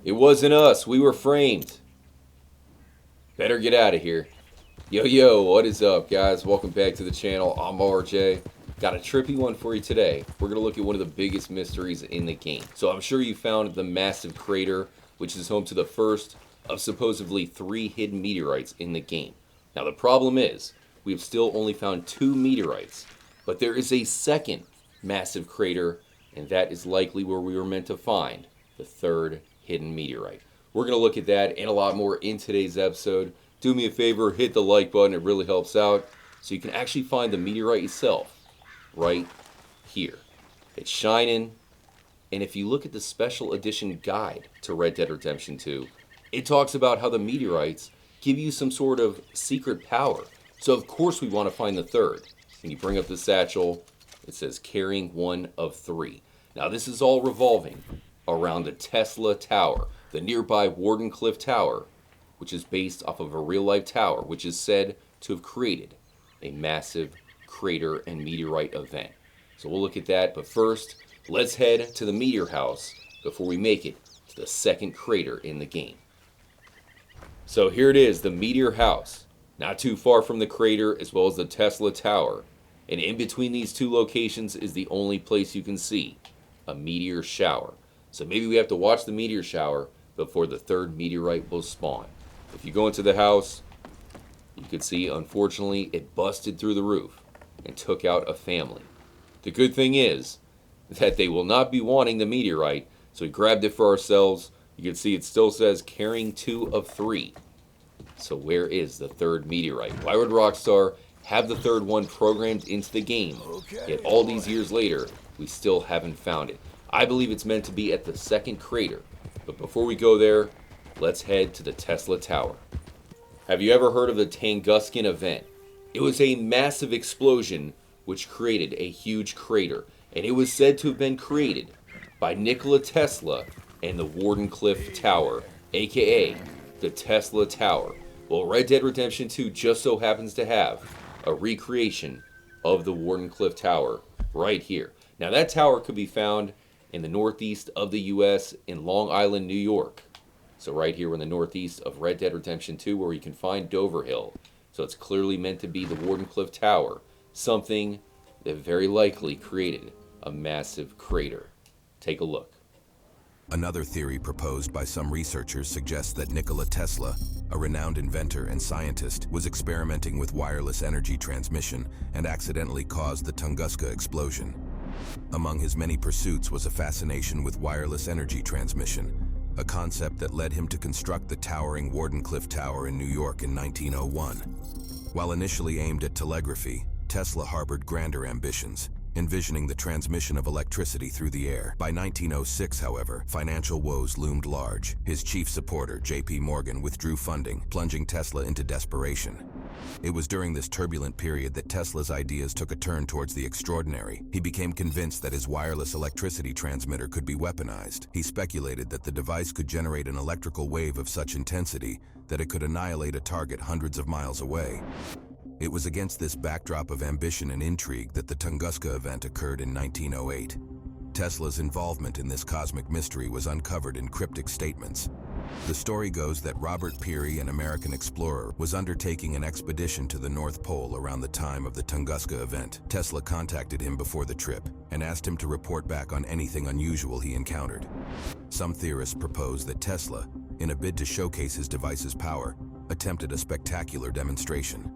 It wasn't us. We were framed. Better get out of here. Yo, what is up, guys? Welcome back to the channel. I'm RJ. Got a trippy one for you today. We're going to look at one of the biggest mysteries in the game. So I'm sure you found the massive crater, which is home to the first of supposedly 3 hidden meteorites in the game. Now, the problem is, we've still only found 2 meteorites, but there is a second massive crater, and that is likely where we were meant to find the 3rd hidden meteorite. We're going to look at that and a lot more in today's episode. Do me a favor, hit the like button, it really helps out, so you can actually find the meteorite itself right here. It's shining, and if you look at the special edition guide to Red Dead Redemption 2, it talks about how the meteorites give you some sort of secret power. So of course we want to find the 3rd. When you bring up the satchel, it says carrying 1 of 3. Now this is all revolving around the Tesla Tower, the nearby Wardenclyffe Tower, which is based off of a real-life tower, which is said to have created a massive crater and meteorite event. So we'll look at that, but first, let's head to the meteor house before we make it to the 2nd crater in the game. So here it is, the meteor house, not too far from the crater as well as the Tesla Tower, and in between these 2 locations is the only place you can see a meteor shower. So maybe we have to watch the meteor shower before the 3rd meteorite will spawn. If you go into the house, you can see, unfortunately, it busted through the roof and took out a family. The good thing is that they will not be wanting the meteorite, so we grabbed it for ourselves. You can see it still says carrying 2 of 3. So where is the 3rd meteorite? Why would Rockstar have the 3rd one programmed into the game, yet all these years later, we still haven't found it? I believe it's meant to be at the 2nd crater. But before we go there, let's head to the Tesla Tower. Have you ever heard of the Tunguska event? It was a massive explosion which created a huge crater, and it was said to have been created by Nikola Tesla and the Wardenclyffe Tower, aka the Tesla Tower. Well, Red Dead Redemption 2 just so happens to have a recreation of the Wardenclyffe Tower right here. Now that tower could be found in the northeast of the US in Long Island, New York. So right here we're in the northeast of Red Dead Redemption 2 where you can find Dover Hill. So it's clearly meant to be the Wardenclyffe Tower, something that very likely created a massive crater. Take a look. Another theory proposed by some researchers suggests that Nikola Tesla, a renowned inventor and scientist, was experimenting with wireless energy transmission and accidentally caused the Tunguska explosion. Among his many pursuits was a fascination with wireless energy transmission, a concept that led him to construct the towering Wardenclyffe Tower in New York in 1901. While initially aimed at telegraphy, Tesla harbored grander ambitions, envisioning the transmission of electricity through the air. By 1906, however, financial woes loomed large. His chief supporter, J.P. Morgan, withdrew funding, plunging Tesla into desperation. It was during this turbulent period that Tesla's ideas took a turn towards the extraordinary. He became convinced that his wireless electricity transmitter could be weaponized. He speculated that the device could generate an electrical wave of such intensity that it could annihilate a target hundreds of miles away. It was against this backdrop of ambition and intrigue that the Tunguska event occurred in 1908. Tesla's involvement in this cosmic mystery was uncovered in cryptic statements. The story goes that Robert Peary, an American explorer, was undertaking an expedition to the North Pole around the time of the Tunguska event. Tesla contacted him before the trip and asked him to report back on anything unusual he encountered. Some theorists propose that Tesla, in a bid to showcase his device's power, attempted a spectacular demonstration.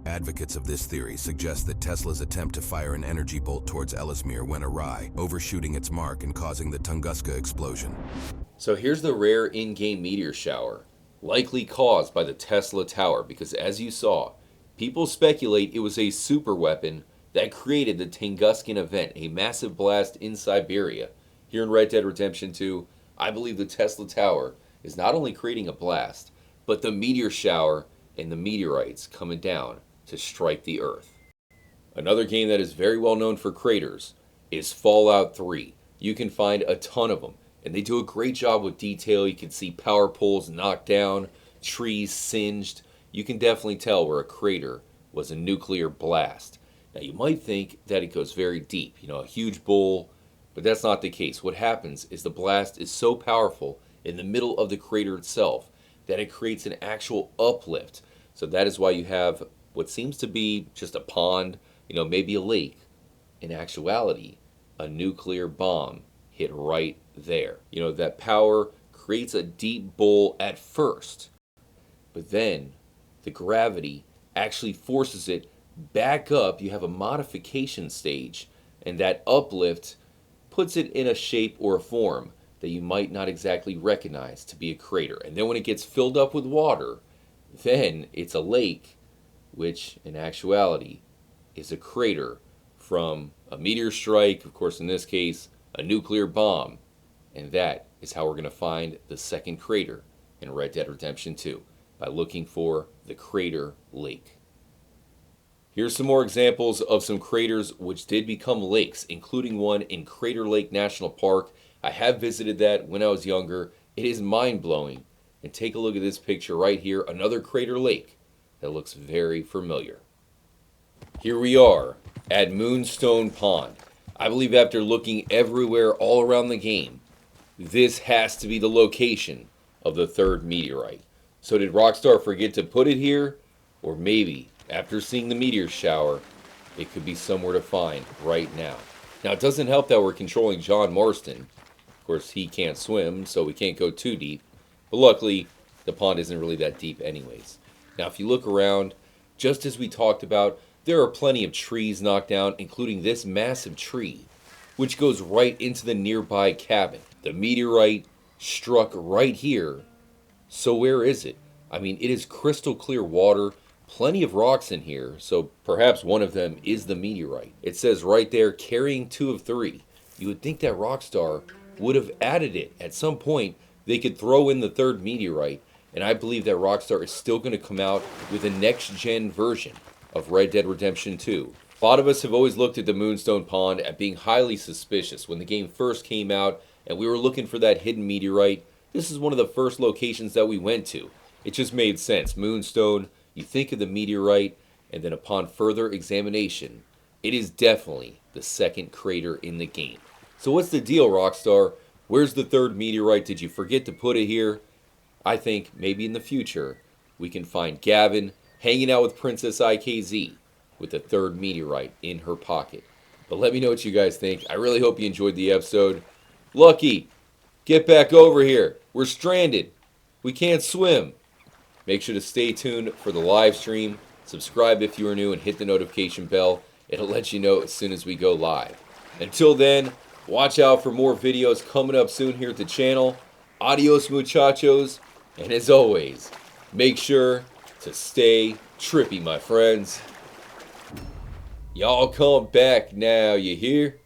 Advocates of this theory suggest that Tesla's attempt to fire an energy bolt towards Ellesmere went awry, overshooting its mark and causing the Tunguska explosion. So here's the rare in-game meteor shower, likely caused by the Tesla Tower, because as you saw, people speculate it was a super weapon that created the Tunguska event, a massive blast in Siberia. Here in Red Dead Redemption 2, I believe the Tesla Tower is not only creating a blast, but the meteor shower and the meteorites coming down to strike the Earth. Another game that is very well known for craters is Fallout 3. You can find a ton of them, and they do a great job with detail. You can see power poles knocked down, trees singed. You can definitely tell where a crater was a nuclear blast. Now you might think that it goes very deep, a huge bowl, but that's not the case. What happens is the blast is so powerful in the middle of the crater itself, that it creates an actual uplift. So that is why you have what seems to be just a pond, maybe a lake. In actuality, a nuclear bomb hit right there. That power creates a deep bowl at first, but then the gravity actually forces it back up. You have a modification stage, and that uplift puts it in a shape or a form that you might not exactly recognize to be a crater. And then when it gets filled up with water, then it's a lake, which in actuality is a crater from a meteor strike, of course in this case, a nuclear bomb. And that is how we're going to find the second crater in Red Dead Redemption 2, by looking for the Crater Lake. Here's some more examples of some craters which did become lakes, including one in Crater Lake National Park. I have visited that when I was younger. It is mind-blowing. And take a look at this picture right here, another crater lake that looks very familiar. Here we are at Moonstone Pond. I believe after looking everywhere all around the game, this has to be the location of the third meteorite. So did Rockstar forget to put it here? Or maybe, after seeing the meteor shower, it could be somewhere to find right now. Now, it doesn't help that we're controlling John Marston. Of course, he can't swim, so we can't go too deep. But luckily, the pond isn't really that deep anyways. Now, if you look around, just as we talked about, there are plenty of trees knocked down, including this massive tree, which goes right into the nearby cabin. The meteorite struck right here. So where is it? I mean, it is crystal clear water, plenty of rocks in here, so perhaps one of them is the meteorite. It says right there, carrying 2 of 3. You would think that Rockstar would have added it. At some point, they could throw in the third meteorite, and I believe that Rockstar is still going to come out with a next-gen version of Red Dead Redemption 2. A lot of us have always looked at the Moonstone Pond as being highly suspicious. When the game first came out and we were looking for that hidden meteorite, this is one of the first locations that we went to. It just made sense. Moonstone, you think of the meteorite, and then upon further examination, it is definitely the second crater in the game. So what's the deal, Rockstar? Where's the third meteorite? Did you forget to put it here? I think maybe in the future we can find Gavin hanging out with Princess IKZ with the third meteorite in her pocket. But let me know what you guys think. I really hope you enjoyed the episode. Lucky, get back over here. We're stranded. We can't swim. Make sure to stay tuned for the live stream. Subscribe if you are new and hit the notification bell. It'll let you know as soon as we go live. Until then, watch out for more videos coming up soon here at the channel. Adios, muchachos. And as always, make sure to stay trippy, my friends. Y'all come back now, you hear?